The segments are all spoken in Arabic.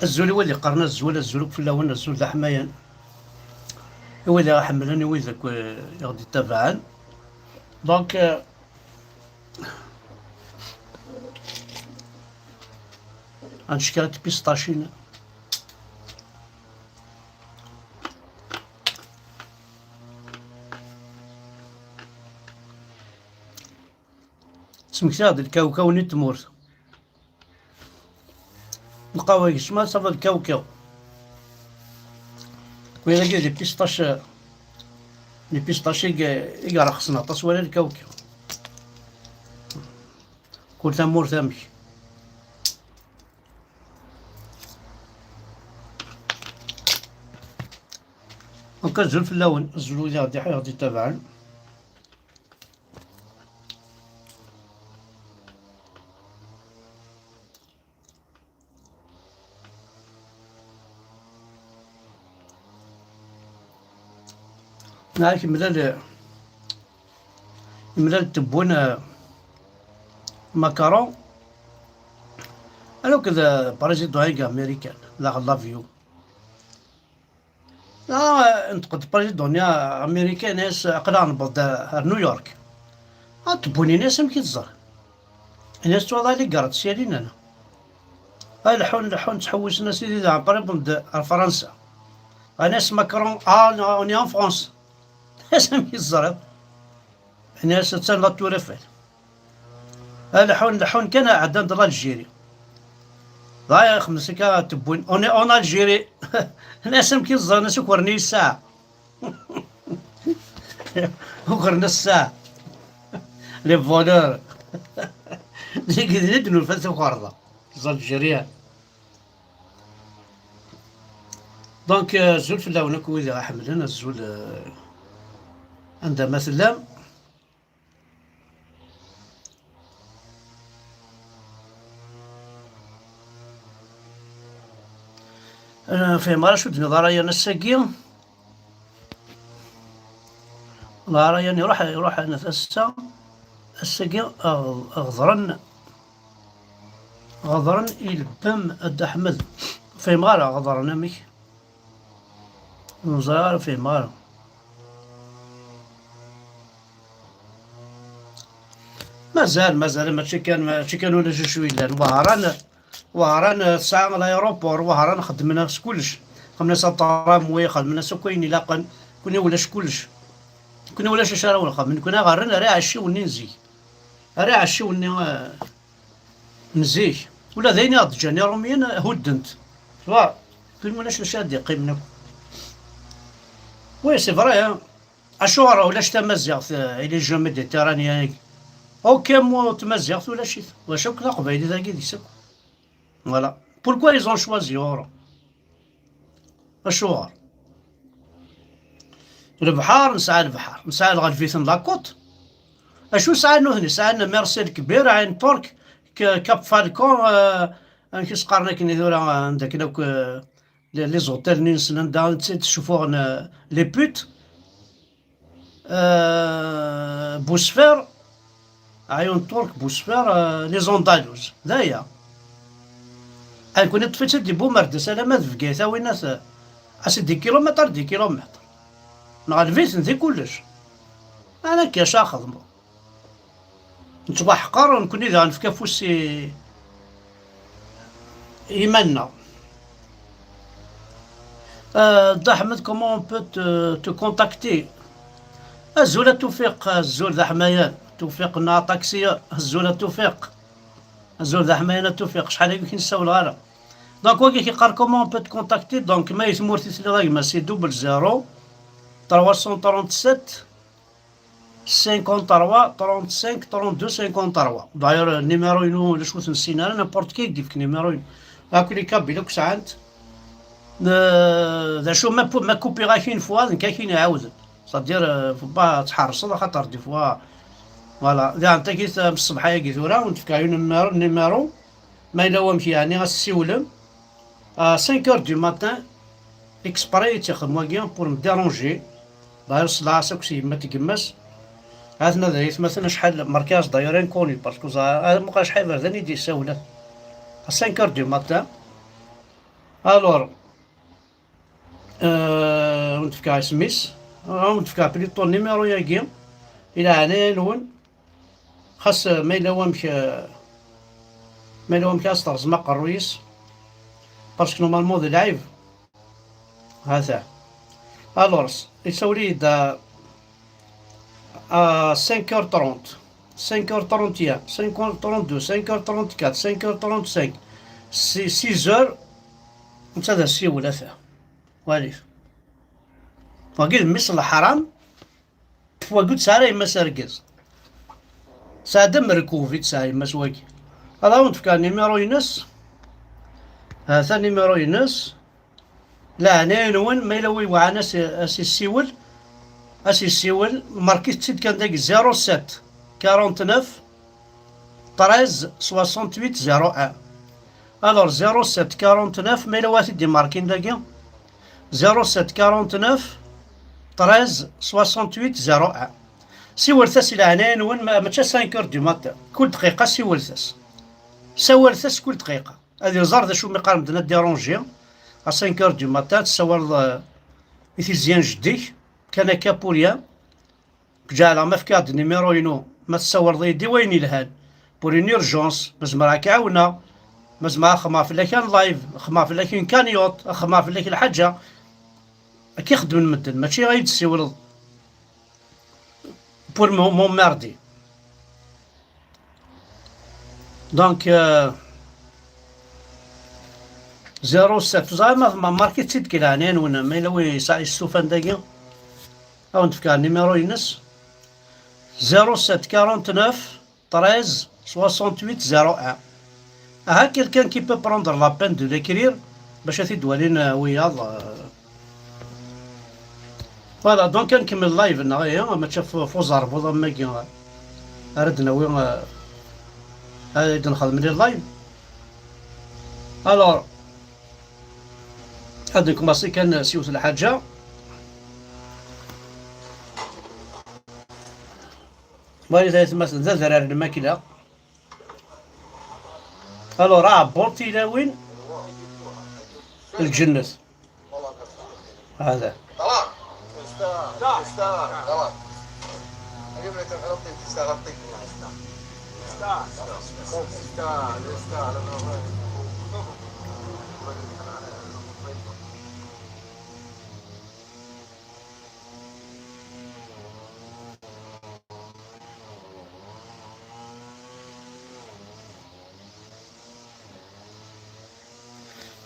الزول هو اللي قرنا الزول في اللون الزول ذا حمايان هو اللي حملني ويذاك يغدي تبعا دونك غنشكرت بيسطاشين سمكت هذا الكاوكاو ني تمورت القوايش ما صافا الكاوكاو وإلا كاين لي بيسطاشي كاع رخصنا طاس ولا الكاوكاو كل تمور ثامك دونك الزول في اللون الزول اللي غادي تبعا نعرف ملال تبون ماكارون الو كذا بريزيدون هيك امريكان لا لافيو لا نتقد بريزيدون يا امريكان ناس قرا نبض نيويورك تبوني ناس كي تزر الناس توضع لي قرات سيالين انا لحون تحوسنا سيدي عن طريق فرنسا ناس ماكرون اوني ان فرنسا ناس كي تزر الناس تسنى تورفال لحون كان عندنا در الجيري ضايع خمسة تبون اون الجيري ناس كي تزر ناس وكرني الساعة وكرنا الساعة لي فولور اللي قد ندنو الفتح وخارضة زال الجيريان دونك الزول في اللون كويلي راح حملنا الزول عندها مثلا في مرة شد نظرية نساقية لا راه يعني يروح نفسها الساقية غضرن يلبم الد أحمد في مغارة غضرن أمك نزار في مغارة مازال ماشي كان ولا شوي لان وهران ساعة الايروبور وهران خدمنا كلش خدمنا التراموي خدمنا كاين لاقا كنا ولاش كلش كنا ولاش شارع ولا خدمنا كنا غارنا راه عشي وني نزي راه عشي وني نزيه ولا ذيني جاني روميين هدنت فوا فين ولاش شادي قيمنا وي سي فري اشوار ولاش تمزيغ الى جو ميديتيرانيان اوكي مو تمزيغ ولا شي واش كنا قبيله ذاكي ديسك فوالا بوركوا ils ont choisi اورو اشوار البحر نسعى الغالفيثن لاكوت اشو سعى هنا سعى ميرسيل كبير عين ترك كاب فالكون كيس قارنا كني ذولا عندك دوك لي زوتيل نينسن تشوفوا لي بوت بوسفير عيون ترك بوسفير لي زوندالوز دايا كون طفيت دي بومرد سلامات في كيتا وينات دي كيلومتر نغلفيت ذي كلش انا كاش اخذ نصبح حقر نكون اذا نفكا فوسي يمنا دا احمد كومون بو تو كونتاكتي الزولة توفيق الزول ذا حمايان توفيق نا طاكسيور الزولة توفيق الزول ذا حمايان توفيق شحال هكا كنساول غالا دونك واكي كيقال كومون بو تكونتاكتي دونك ما يثمورتي سلي رايما سي دوبل زيرو 337 53 35 32 53 داير النيميرو ينو لاش كنت نسينا انا نابورت كي يديك نيميرو هاكو لي كابي لوك ساعات ذا شو ما كوبي غاكين فوا كاين يعاود صدير با تحرص خاطر دي فوا فوالا اذا انت كيت من الصباحيه كي ثورا ونتفكايو النيميرو ما يلومش يعني غاسيولم 5 heures du matin اكسبري تيخدم واكيا بور مديرونجي داير صلاة ساكسي ما تقماس هاتنا ذا مثلا شحال مركز دايرين كوني باسكو مابقاش شحال برداني دي ساولة 5 heures du matin الور ونتفكر سميس ونتفكر بليطو النيميرو ياكي الى عنايا نون خاص ما إلا وامك أسطر زماق الرويس باسكو نورمالمون دي لايف هذا الورس يسولي دا 5h30 5h31 5h32 5h34 5h35 6h نتا هذا السيول هذا واليف وقيل مصر الحرام وقلت ساري ما سرقز سادم ركوفي تساي ما سواكي هذا ونتفكر نيميرو ينس هذا نيميرو ينس لا انا نون ما يلوي وعنا اسي السيول ماركيت سيت كان داك 07 49 13 68 01 الور 07 49 ما يلوي دي ماركين داكيا 07 49 13 68 01 سيورثاس الى هنا نون ما 5 دو ماتان كل دقيقه سيورثاس ساورثاس كل دقيقه هذه زار ذا شو مقارن بدنا ديرونجي 5 دو ماتان تصور يثيزيان جديك كان كابوريا جعل ما فكاد نيميرو ينو ما تصور ضيدي وين يلهان بور اون اورجونس مزما راك عاونا مزما خما في كان لايف خما في كان كانيوط خما في الحاجه كي يخدم المدن ماشي غير تسيول بور مون ماردي دونك 07 زعما ما ماركيت سيت كي لعنان ونا ما يلوي ساعي السوفان داكيا او نتفكر نيميرو ينس 07 49 13 68 01 ها كيلكان كي بو بروندر لا بين دو ليكرير باش تدوالين وياض فوالا دونك نكمل اللايف نغيا ما تشوف فوزار فوضا ماكي ردنا وين هذا نخدم لي اللايف الور هذا كوماسي كان سيوت الحاجه مالي ثلاث مثلا ذا ذرار الماكله الور راه بورتي لاوين الجنة هذا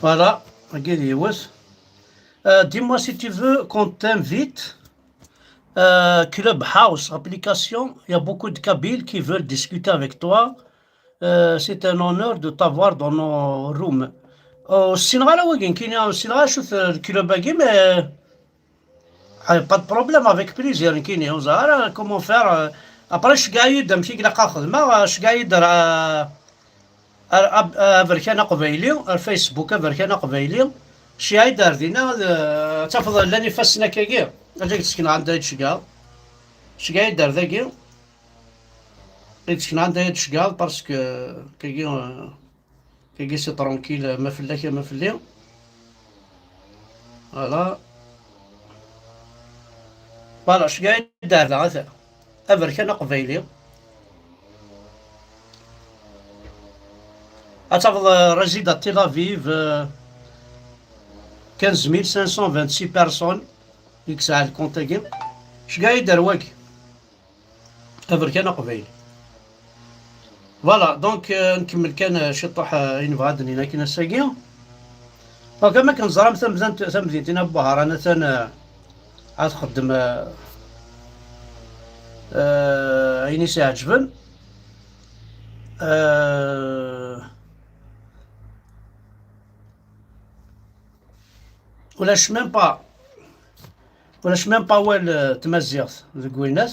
Voilà, regarde, dis-moi si tu veux qu'on t'invite. Clubhouse, application, il y a beaucoup de Kabyles qui veulent discuter avec toi. C'est un honneur de t'avoir dans nos rooms. السنغال وين كاين السنغال شوف الكلوب باقي mais با دو بروبليم افيك بليزير كاين زهر كومون فير ابري اش قايد ماشي كلاقا خدمه اش قايد بركان قبيلي الفيسبوك بركان قبيلي شي هاي دار دينا تفضل لاني فاسنا كاكير اجاك تسكن عندها شكال شكاي دار ذاكي تسكن عندها شكال باسكو كاكي سي ترونكيل ما فلاك ما فلي فوالا شكاي دار ذا بركان قبيلي أتفضل رصيد تيل أفيف 15526 بيرسون يكسع الكونتاكي شكا يدير واكي أفريكان قبيل فوالا دونك نكمل كان شطوح ينفغادني هنا كاين الساقية دونك كما كنزرا ثمدينتنا بوهر أنا ثان عاد خدم عيني سيعجبن ولاش ميم با وال تمازيغت ذوك وينات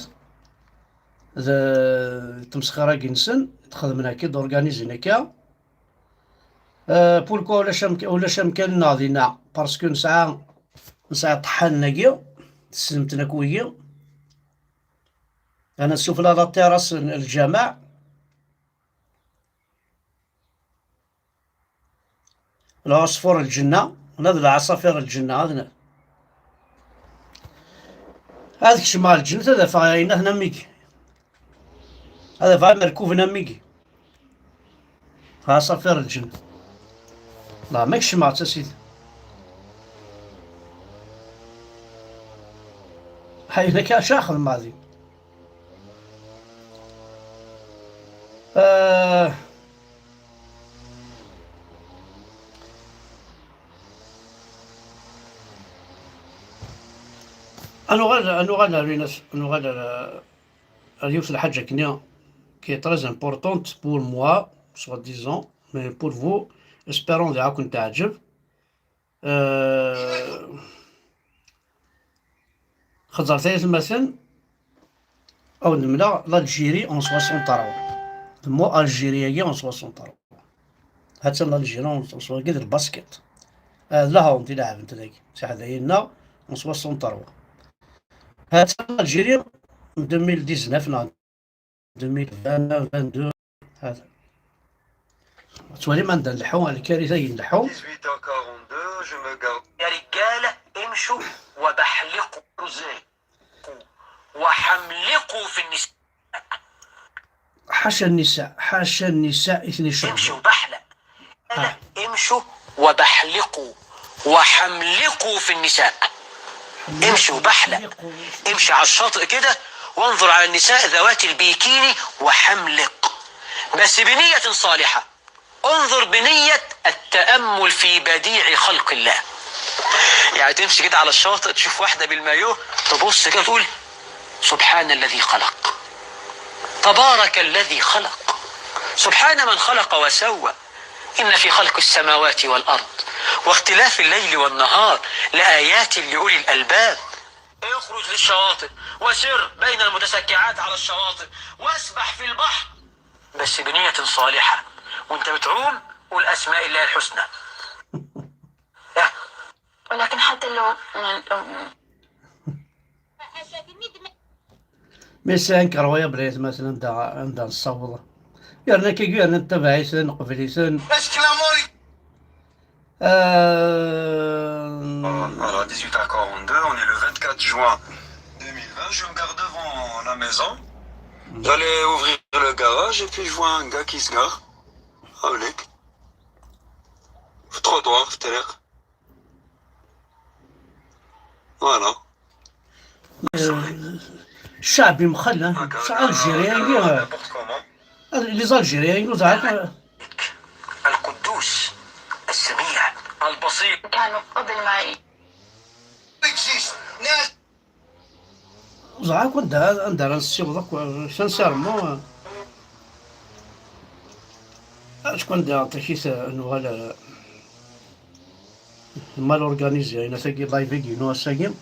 تمسخرة كينسن تخدمنا كي دورغانيزينا كا بوركو ولاش امكاننا دينا باسكو نسعى طحالنا كيا تسلمتنا كويا انا نشوف لا تيراس الجامع العصفور الجنة، هذا العصافير الجنة، هذاك شمال الجنة هذا فاينة نميكي، هذا فاي مركوب نميكي، عصافير الجنة. لا ماك شمال سيدي، هاي لك شاخر الماضي. أنو غادا اليوم الحاجة كنيا qui est très importante pour moi, soi-disant, mais pour vous, espérons اللي راكم تعجب. خضر ثالث مثلا أو نملا l'Algérie en 63، le mot Algérie en 63، حتى l'Algérie en 63 كي الباسكت لا انت لاعب انت ذاك صح هذايا en 63. هاد الجيري 2019 2022 هذا تولي ما نلحو الكارثه ينلحو. 18 je me garde. يا رجاله امشوا وبحلقوا وحملقوا في النساء. حاشا النساء، حاشا النساء اثني شهر. امشوا وبحلق. امشوا وبحلقوا وحملقوا في النساء. امشي وبحلق، امشي على الشاطئ كده وانظر على النساء ذوات البيكيني وحملق، بس بنية صالحة. انظر بنية التأمل في بديع خلق الله. يعني تمشي كده على الشاطئ تشوف واحدة بالمايوه تبص كده تقول سبحان الذي خلق، تبارك الذي خلق، سبحان من خلق وسوى، إن في خلق السماوات والأرض واختلاف الليل والنهار لآيات لأولي الألباب. اخرج للشواطئ وسر بين المتسكعات على الشواطئ واسبح في البحر، بس بنية صالحة، وانت بتعوم قول أسماء الله الحسنى. ولكن حتى لو ميسان كروية بريت مثلا عندها الصوضة يعني كي يقول نتبع يسن قبل يسن Alors 18h42, on est le 24 juin 2020, je me gare devant la maison. J'allais ouvrir le garage et puis je vois un gars qui se gare. Avec. Trottoir, c'est-à-dire. Voilà. الشعبي مخلى الجيريان لي الجيريان يقولوا القدوس السميع البصير كانوا قبل معي. زعما كنت عندها السيوضة سانسيرمون شكون دا تكيس انو هذا مال اورغانيزي انا ساكي لايفيكي نو ساكي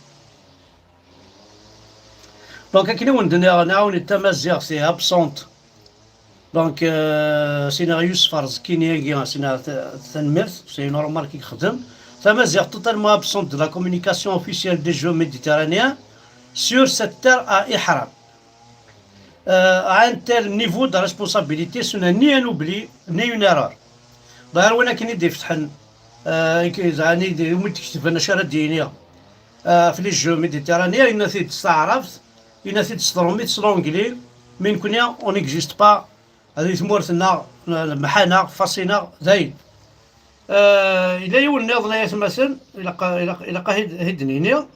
دونك كي ندنا نعاون التمازيغ سي ابسونت دونك سيناريوس فرز كينيا سينا تنمرت سي نورمال كي يخدم تمازيغ توتالمون ابسونت دو لا كومونيكاسيون اوفيسيال دي جو ميديتيرانيان سور سيت تير ا احرام à un tel niveau de responsabilité ce n'est ni un oubli ni une erreur. ظاهر وانا كي ندي فتحن زعني متكتب النشرة الدينية في لي جو ميديتيرانيا إن ثيد استعرفت إن ثيد ستروميت سلونجلي من كنيا اون اكزيست با هذه ثمورتنا محانا فاصينا زايد إلا يولنا ظنا يتمثل إلا هيدنينيا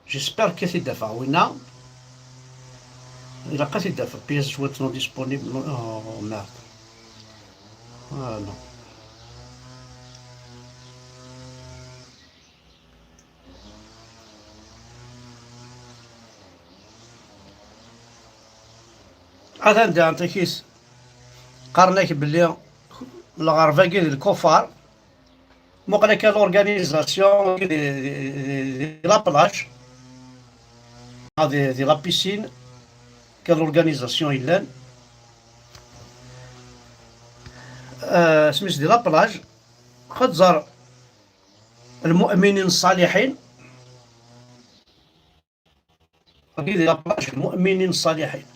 جيسبر كي دافع وينا إلا قاتل دافع بياس جوات نو ديسبونيبل ميرد نو عاد عندي عطيكيس قارناك بلي الغرفة كي الكفار موقع كان لورغانيزاسيون دي لابلاج دي لابيسين كان لورغانيزاسيون إلان سميت دي لابلاج خد زار المؤمنين الصالحين دي لابلاج المؤمنين الصالحين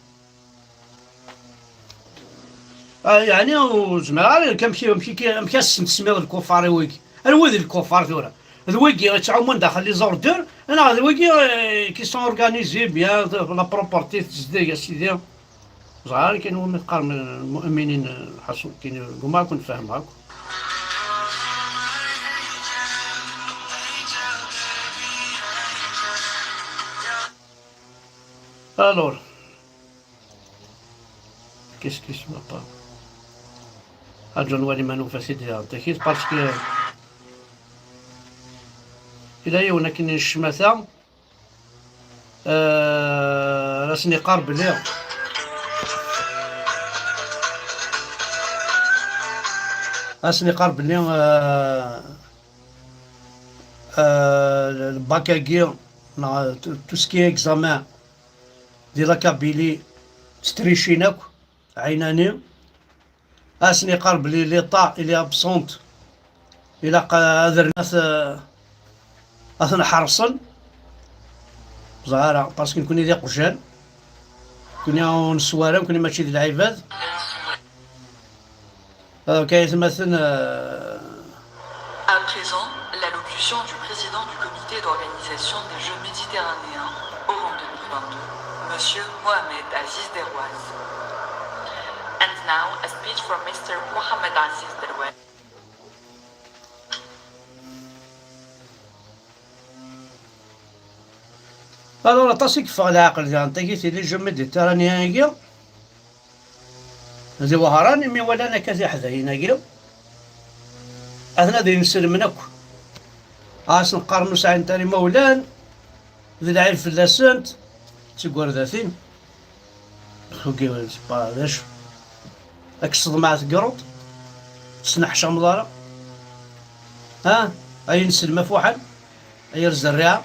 يعني وزعما كنمشي تسمير الكفار ويك الوذ الكفار ثورة ذويكي تعومون داخل لي زوردور انا ذويكي كي سون اورغانيزي بيان لا بروبرتي تسدي سيدي صغار كانوا مثقال من المؤمنين الحصول كاين كما كنت فاهم هاك. Alors, qu'est-ce qui se va pas? John Wally Manu facile تأكيد باسكو إلا يونا كاين الشماتة راسني قارب ليها راسني قارب ليها الباكاكيا تو سكي اكزامان ديال لاكابيلي تستريشيناك عيناني اسني قرب لي ليطا الي ابسونت الى هذا الناس اثنا حرصن زهرة باسكو نكون ديال قجال كنا نسوارا كنا ماشي ديال العباد كيتمثل. À présent, l'allocution du président du comité d'organisation des Jeux méditerranéens Oran 2022, Monsieur Mohamed Aziz Derouaz. And now, a speech from Mr. Mohamed Aziz Derouaz. الوغ طاسي كفا العقل ديال انت قلتي لي جو ميديتيرانيان زي وهراني مي ولا انا كذا حذاينا كيلو اثنا دي نسلمناك نقارنو ساعه تاني مولان ذي العيل فلاسنت تيقول ذاتين خوكي با باش داك الصدمة تقرط تسنح شمضارة اي نسلمه فوحل اي رز الريعة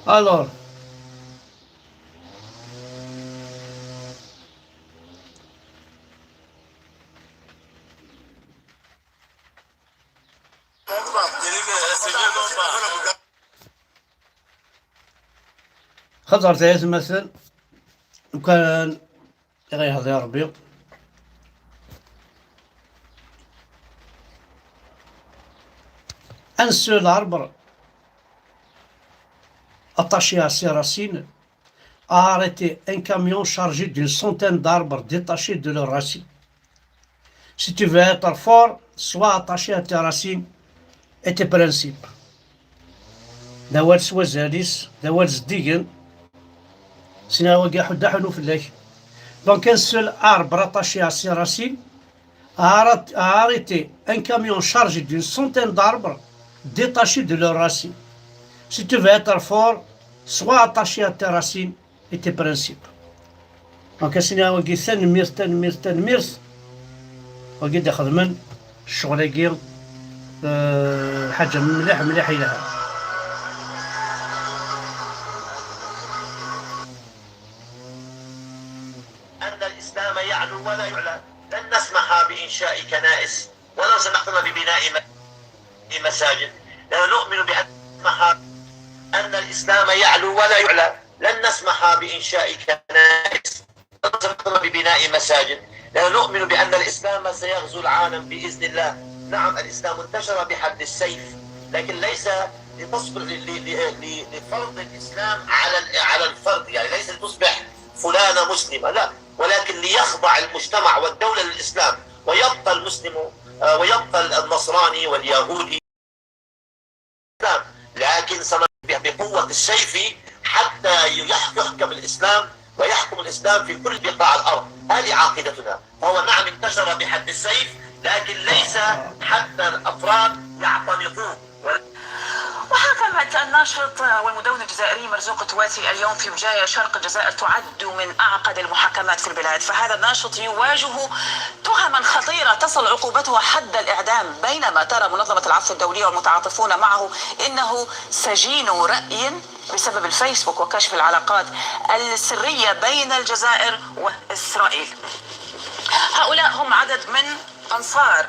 Alors, خضر تايس مثل وكان غير هذا يا ربي un seul arbre attaché à ses racines a arrêté un camion chargé d'une centaine d'arbres détachés de leurs racines. Si tu veux être fort, sois attaché à tes racines et tes principes. داوال سوا زاليس داوال زديقن سنا وقع حدا حنو فلاك. Donc un seul arbre attaché à ses racines a arrêté un camion chargé d'une centaine d'arbres détachés de leurs racines. Si tu veux être fort, sois attaché à tes racines et tes principes. Donc سنا وقع تنميرس وقع داخل من الشغل كي حاجة مليح لها. أن الإسلام يعلو ولا يعلى، لن نسمح بإنشاء كنائس ولو سمحتم ببناء مساجد، لا نؤمن أن الإسلام يعلو ولا يعلى، لن نسمح بإنشاء كنائس ولو سمحتم ببناء مساجد، لا نؤمن بأن الإسلام سيغزو العالم بإذن الله. نعم الإسلام انتشر بحد السيف، لكن ليس لفرض الإسلام على الفرد، يعني ليس لتصبح فلانة مسلمة، لا، ولكن ليخضع المجتمع والدولة للإسلام ويبقى المسلم ويبقى النصراني واليهودي، لكن بقوة السيف حتى يحكم الإسلام ويحكم الإسلام في كل بقاع الأرض. هذه عقيدتنا. فهو نعم انتشر بحد السيف، لكن ليس حتى الأفراد يعتنقوه. وحكمت الناشط والمدون الجزائري مرزوق تواتي اليوم في وجاية شرق الجزائر تعد من أعقد المحاكمات في البلاد، فهذا الناشط يواجه تهما خطيرة تصل عقوبتها حد الإعدام، بينما ترى منظمة العفو الدولية والمتعاطفون معه إنه سجين رأي بسبب الفيسبوك وكشف العلاقات السرية بين الجزائر وإسرائيل. هؤلاء هم عدد من أنصار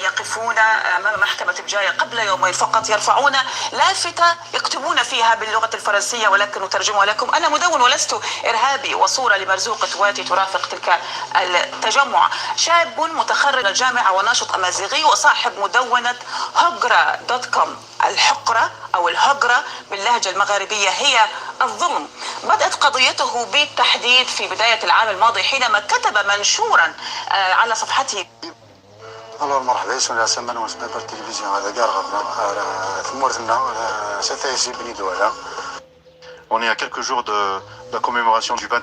يقفون أمام محكمة بجاية قبل يومين فقط، يرفعون لافتة يكتبون فيها باللغة الفرنسية ولكن أترجمها لكم: أنا مدون ولست إرهابي، وصورة لمرزوق تواتي ترافق تلك التجمع. شاب متخرج من الجامعة وناشط أمازيغي وصاحب مدونة هجرة دوت كوم. الحقرة أو الهجرة باللهجة المغاربية هي الظلم. بدأت قضيته بالتحديد في بداية العام الماضي حينما كتب منشورا على صفحته. Alors مرحبا، اسمي العسمان وسبيبر التلفزيون هذا كاع غرنا ثمورتنا ستيجي بني دوله. On est à quelques jours de la commémoration du 20.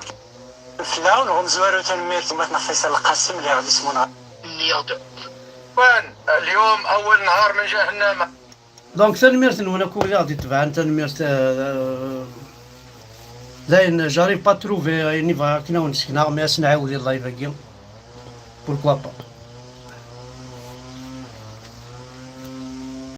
فلاون غنزوارو تنمير كما فيصل القاسم اللي غادي يسمونا وين اليوم اول نهار من جهنم. دونك تنميرت هنا كوري غادي تبعا تنميرت داين جاري با تروفي نيفا كنا ونسكنا مي اسنعاود الله يبقى بوركوا با.